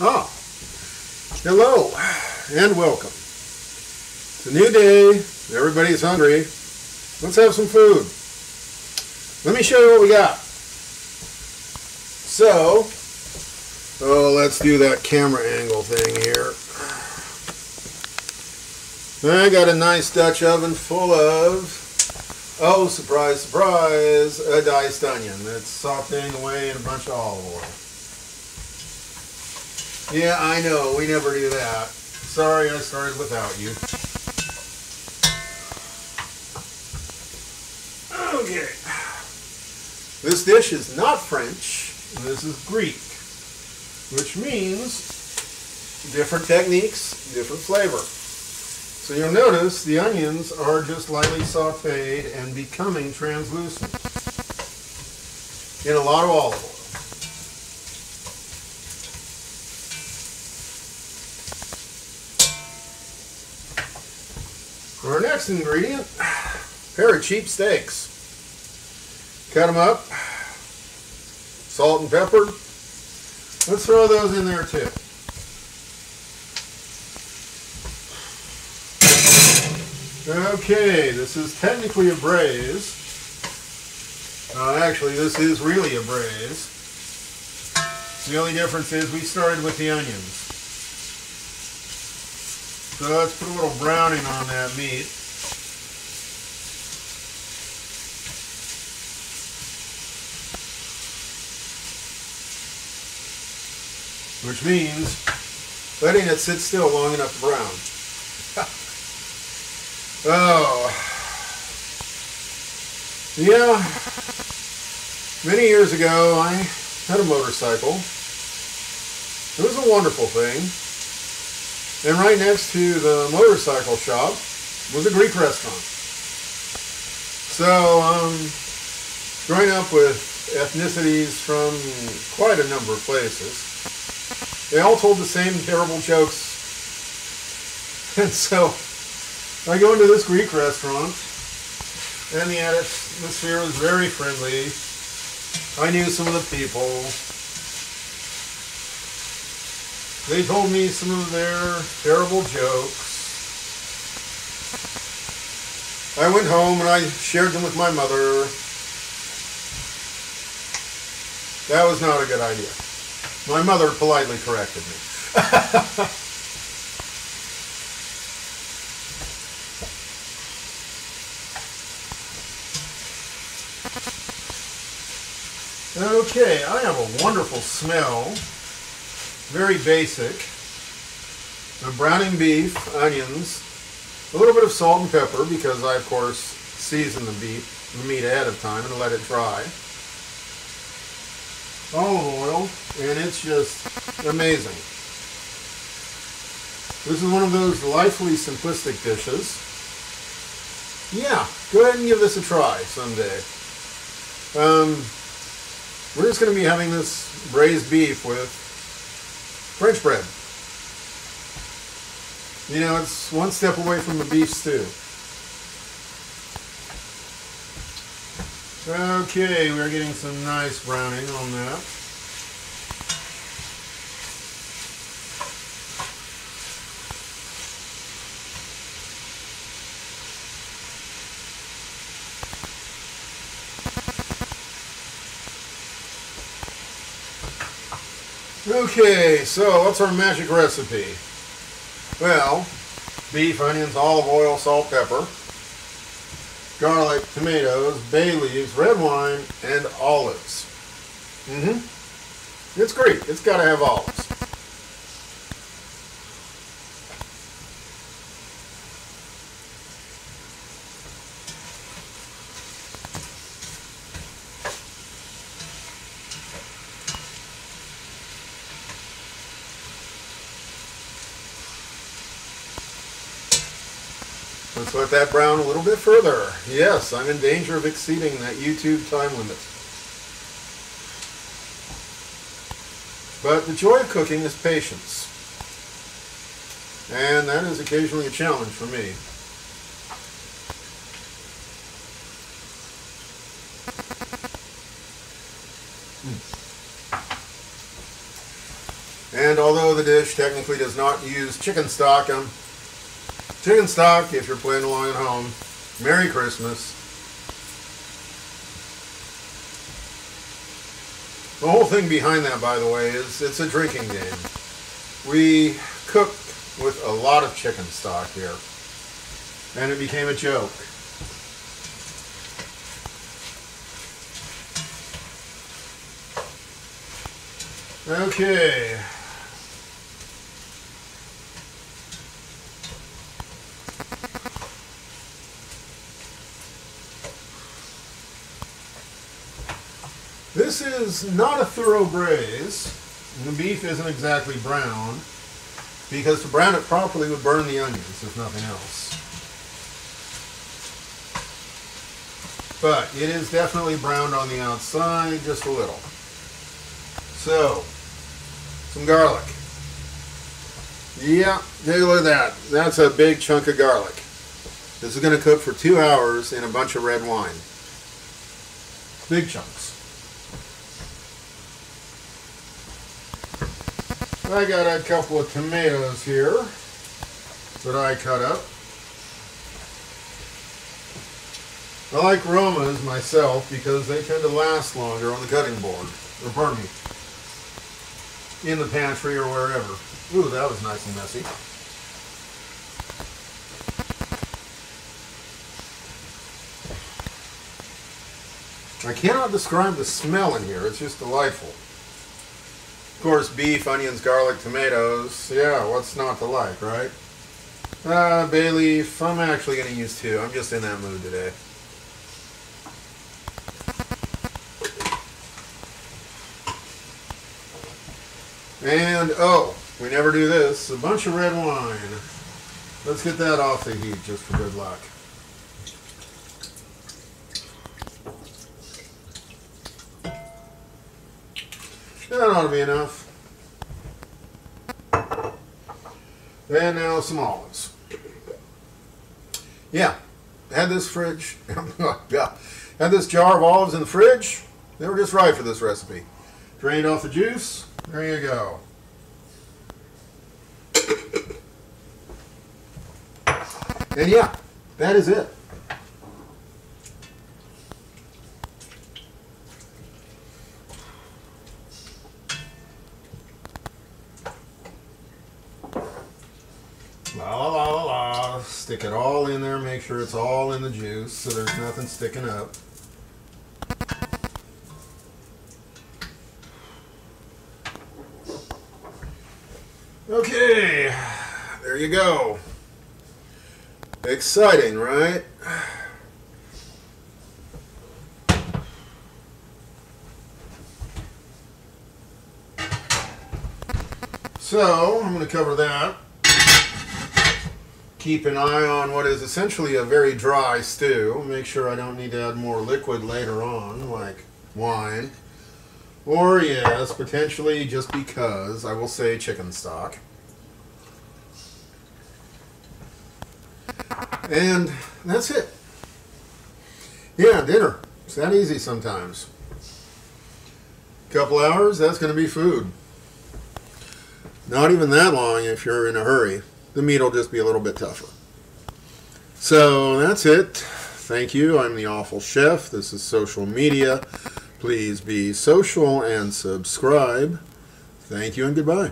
Ah, hello and welcome. It's a new day. Everybody's hungry. Let's have some food. Let me show you what we got. So, let's do that camera angle thing here. I got a nice Dutch oven full of, oh, surprise, surprise, a diced onion that's sauteing away in a bunch of olive oil. Yeah, I know, we never do that. Sorry I started without you. Okay. This dish is not French, this is Greek, which means different techniques, different flavor. So you'll notice the onions are just lightly sauteed and becoming translucent in a lot of olive oil. For our next ingredient, a pair of cheap steaks. Cut them up, salt and pepper. Let's throw those in there too. Okay, this is technically a braise. Actually, this is really a braise. The only difference is we started with the onions. So let's put a little browning on that meat. Which means letting it sit still long enough to brown. Oh, yeah, many years ago I had a motorcycle. It was a wonderful thing. And right next to the motorcycle shop was a Greek restaurant. So, growing up with ethnicities from quite a number of places, they all told the same terrible jokes. And so, I go into this Greek restaurant, and the atmosphere was very friendly. I knew some of the people. They told me some of their terrible jokes. I went home and I shared them with my mother. That was not a good idea. My mother politely corrected me. Okay, I have a wonderful smell, very basic. The browning beef, onions, a little bit of salt and pepper because I of course season the meat ahead of time and let it dry. Olive oil, and it's just amazing. This is one of those delightfully simplistic dishes. Yeah, go ahead and give this a try someday. We're just going to be having this braised beef with French bread. You know, it's one step away from a beef stew. Okay, we're getting some nice browning on that. Okay, so what's our magic recipe? Well, beef, onions, olive oil, salt, pepper, garlic, tomatoes, bay leaves, red wine, and olives. It's Greek. It's got to have olives. Let's let that brown a little bit further. Yes, I'm in danger of exceeding that YouTube time limit. But the joy of cooking is patience. And that is occasionally a challenge for me. And although the dish technically does not use chicken stock, if you're playing along at home, Merry Christmas. The whole thing behind that, by the way, is it's a drinking game. We cooked with a lot of chicken stock here, and it became a joke. Okay. This is not a thorough braise. The beef isn't exactly brown, because to brown it properly would burn the onions, if nothing else. But it is definitely browned on the outside, just a little. So, some garlic. Yeah, take a look at that. That's a big chunk of garlic. This is going to cook for 2 hours in a bunch of red wine. Big chunks. I got a couple of tomatoes here that I cut up. I like Romas myself because they tend to last longer on the cutting board. Or pardon me, in the pantry or wherever. Ooh, that was nice and messy. I cannot describe the smell in here. It's just delightful. Of course, beef, onions, garlic, tomatoes. Yeah, what's not to like, right? Bay leaf. I'm actually going to use 2. I'm just in that mood today. And, oh, we never do this. A bunch of red wine. Let's get that off the heat just for good luck. That ought to be enough. And now some olives. Yeah, had this fridge. Yeah, had this jar of olives in the fridge. They were just right for this recipe. Drained off the juice. There you go. And yeah, that is it. La la la la la. Stick it all in there. Make sure it's all in the juice so there's nothing sticking up. Okay, there you go. Exciting, right? So, I'm going to cover that. Keep an eye on what is essentially a very dry stew. Make sure I don't need to add more liquid later on, like wine. Or, yes, potentially just because, I will say chicken stock. And that's it. Yeah, dinner. It's that easy sometimes. Couple hours, that's going to be food. Not even that long if you're in a hurry. The meat will just be a little bit tougher. So that's it. Thank you. I'm the Awful Chef. This is social media. Please be social and subscribe. Thank you and goodbye.